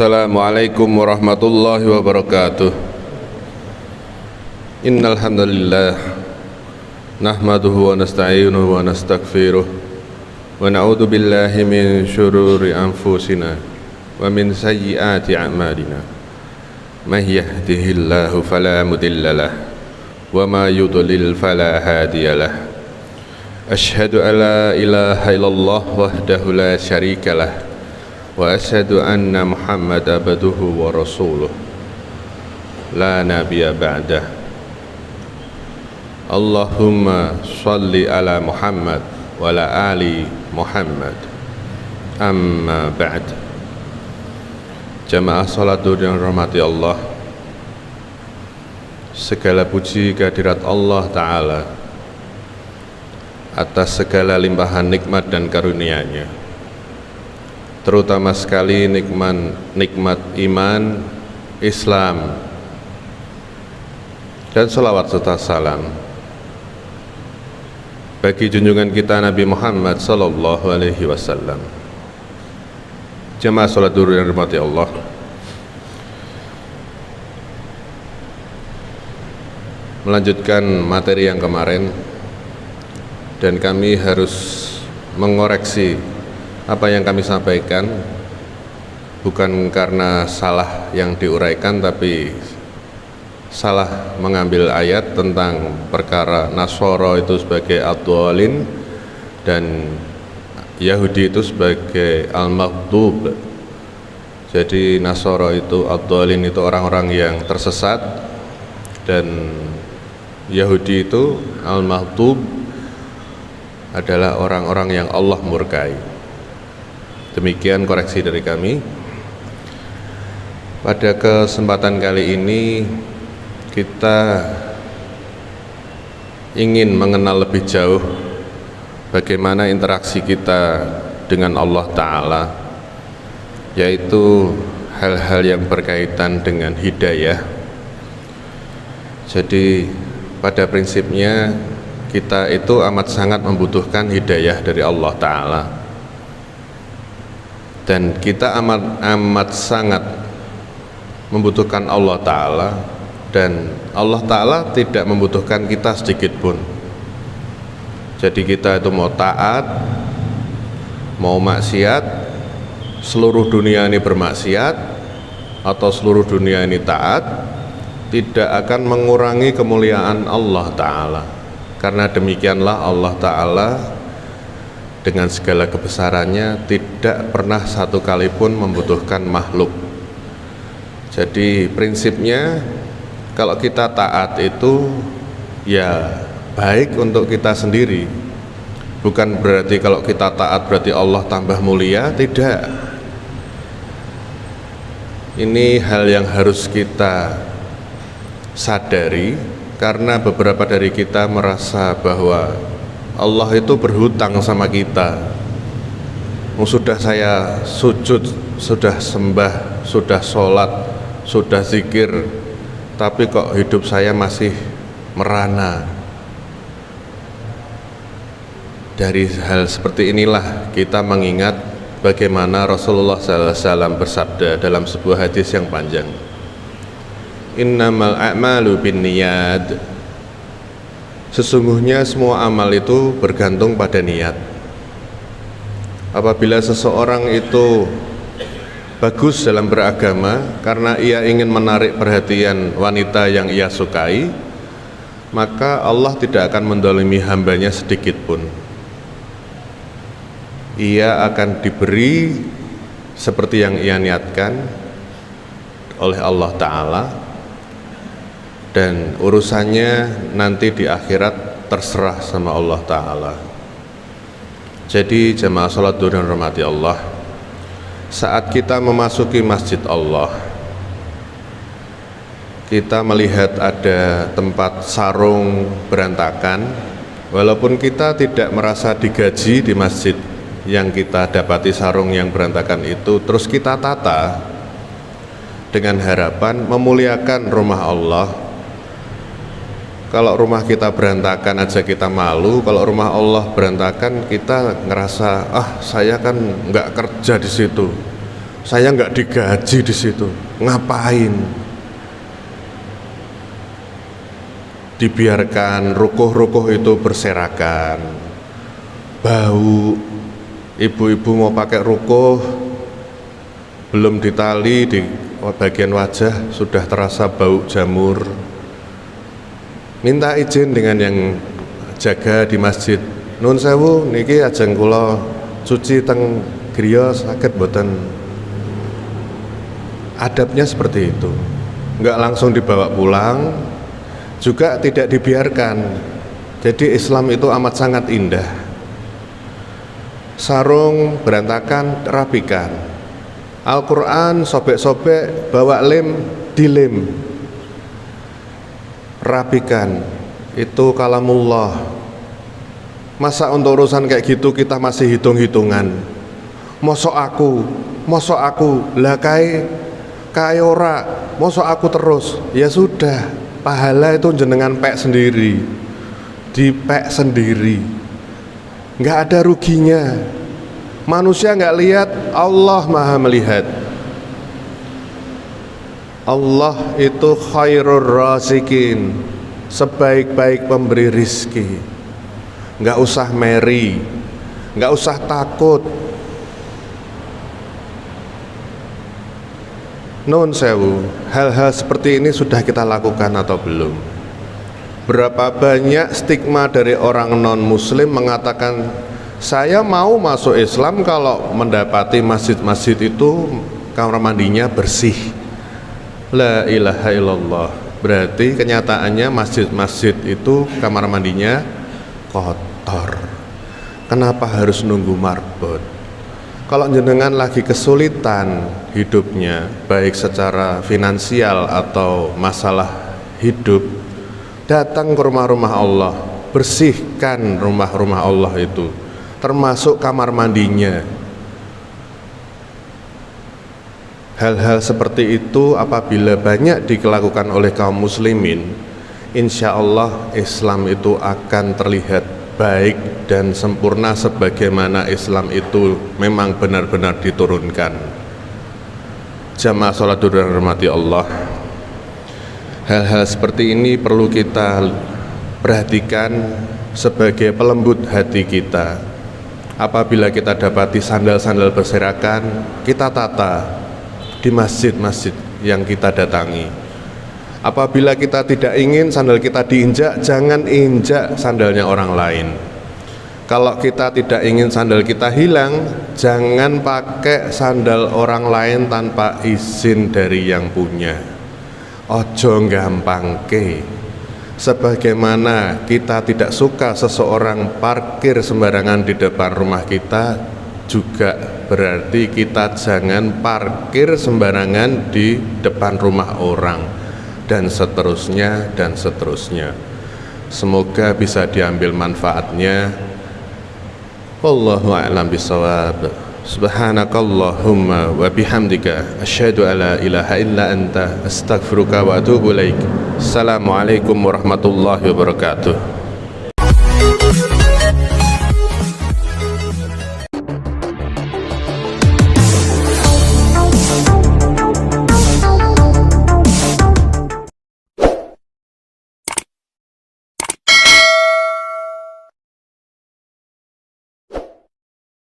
Assalamualaikum warahmatullahi wabarakatuh. Innal hamdalillah nahmaduhu wa nasta'inuhu wa nastaghfiruh wa na'udzu billahi min syururi anfusina wa min sayyiati a'malina. May yahdihillahu fala mudhillalah wa ma yudlil fala hadiyalah. Asyhadu an la ilaha illallah wahdahu la syarikalah wa asyhadu anna Muhammadan abduhu wa rasuluh la nabiyya ba'dah. Allahumma shalli ala Muhammad wa ala ali Muhammad. Amma ba'd. Jamaah salat yang dirahmati Allah, segala puji kehadirat Allah Ta'ala atas segala limpahan nikmat dan karunia-Nya, terutama sekali nikmat iman, Islam, dan salawat serta salam bagi junjungan kita Nabi Muhammad sallallahu alaihi wasallam. Jamaah salat duhur yang dirahmati Allah, melanjutkan materi yang kemarin, dan kami harus mengoreksi apa yang kami sampaikan, bukan karena salah yang diuraikan, tapi salah mengambil ayat tentang perkara Nasara itu sebagai ad-dhalin dan Yahudi itu sebagai al-maghdub. Jadi Nasara itu ad-dhalin itu orang-orang yang tersesat, dan Yahudi itu al-maghdub adalah orang-orang yang Allah murkai. Demikian koreksi dari kami. Pada kesempatan kali ini kita ingin mengenal lebih jauh bagaimana interaksi kita dengan Allah Ta'ala, yaitu hal-hal yang berkaitan dengan hidayah. Jadi pada prinsipnya kita itu amat sangat membutuhkan hidayah dari Allah Ta'ala, dan kita amat sangat membutuhkan Allah Ta'ala, dan Allah Ta'ala tidak membutuhkan kita sedikit pun. Jadi kita itu mau taat, mau maksiat, seluruh dunia ini bermaksiat atau seluruh dunia ini taat, tidak akan mengurangi kemuliaan Allah Ta'ala. Karena demikianlah Allah Ta'ala dengan segala kebesarannya tidak pernah satu kali pun membutuhkan makhluk. Jadi prinsipnya kalau kita taat itu ya baik untuk kita sendiri. Bukan berarti kalau kita taat berarti Allah tambah mulia, tidak. Ini hal yang harus kita sadari, karena beberapa dari kita merasa bahwa Allah itu berhutang sama kita. Sudah saya sujud, sudah sembah, sudah sholat, sudah zikir, tapi kok hidup saya masih merana. Dari hal seperti inilah kita mengingat bagaimana Rasulullah SAW bersabda dalam sebuah hadis yang panjang, innamal a'malu binniyat. Sesungguhnya semua amal itu bergantung pada niat. Apabila seseorang itu bagus dalam beragama karena ia ingin menarik perhatian wanita yang ia sukai, maka Allah tidak akan menzalimi hambanya sedikit pun. Ia akan diberi seperti yang ia niatkan oleh Allah Ta'ala, dan urusannya nanti di akhirat terserah sama Allah Ta'ala. Jadi jamaah salat duhur yang dirahmati Allah, saat kita memasuki masjid Allah, kita melihat ada tempat sarung berantakan, walaupun kita tidak merasa digaji di masjid yang kita dapati sarung yang berantakan itu, terus kita tata dengan harapan memuliakan rumah Allah. Kalau rumah kita berantakan aja kita malu, kalau rumah Allah berantakan kita ngerasa, ah saya kan nggak kerja di situ, Saya nggak digaji di situ, ngapain? Dibiarkan rukuh-rukuh itu berserakan, bau. Ibu-ibu mau pakai rukuh, belum ditali di bagian wajah sudah terasa bau jamur. Minta izin dengan yang jaga di masjid, nun sewu niki ajeng kula cuci teng griya saged boten. Adabnya seperti itu, nggak langsung dibawa pulang, juga tidak dibiarkan. Jadi Islam itu amat sangat indah. Sarung berantakan, rapikan. Al-Quran sobek-sobek, bawa lem, dilem, rapikan. Itu kalamullah. Masa untuk urusan kayak gitu kita masih hitung-hitungan? Mosok aku lah kai ora, mosok aku terus. Ya sudah, pahala itu jenengan pek sendiri, dipek sendiri, nggak ada ruginya. Manusia nggak lihat, Allah maha melihat. Allah itu khairur razikin, sebaik-baik pemberi rizki. Nggak usah meri, nggak usah takut. Nun sewu, hal-hal seperti ini sudah kita lakukan atau belum? Berapa banyak stigma dari orang non-muslim mengatakan, saya mau masuk Islam kalau mendapati masjid-masjid itu kamar mandinya bersih. La ilaha illallah. Berarti kenyataannya masjid-masjid itu kamar mandinya kotor. Kenapa harus nunggu marbot? Kalau jenengan lagi kesulitan hidupnya, baik secara finansial atau masalah hidup, datang ke rumah-rumah Allah, bersihkan rumah-rumah Allah itu, termasuk kamar mandinya. Hal-hal seperti itu apabila banyak dilakukan oleh kaum muslimin, insya Allah Islam itu akan terlihat baik dan sempurna sebagaimana Islam itu memang benar-benar diturunkan. Jamaah salat dan rahmati Allah, hal-hal seperti ini perlu kita perhatikan sebagai pelembut hati kita. Apabila kita dapati sandal-sandal berserakan, kita tata di masjid-masjid yang kita datangi. Apabila kita tidak ingin sandal kita diinjak, jangan injak sandalnya orang lain. Kalau kita tidak ingin sandal kita hilang, jangan pakai sandal orang lain tanpa izin dari yang punya. Ojo gampangke. Sebagaimana kita tidak suka seseorang parkir sembarangan di depan rumah kita, juga berarti kita jangan parkir sembarangan di depan rumah orang, dan seterusnya dan seterusnya. Semoga bisa diambil manfaatnya. Wallahu a'lam bishawab. Subhanakallahumma wa bihamdika asyhadu an la ilaha illa anta astaghfiruka wa atubu ilaik. Assalamualaikum warahmatullahi wabarakatuh.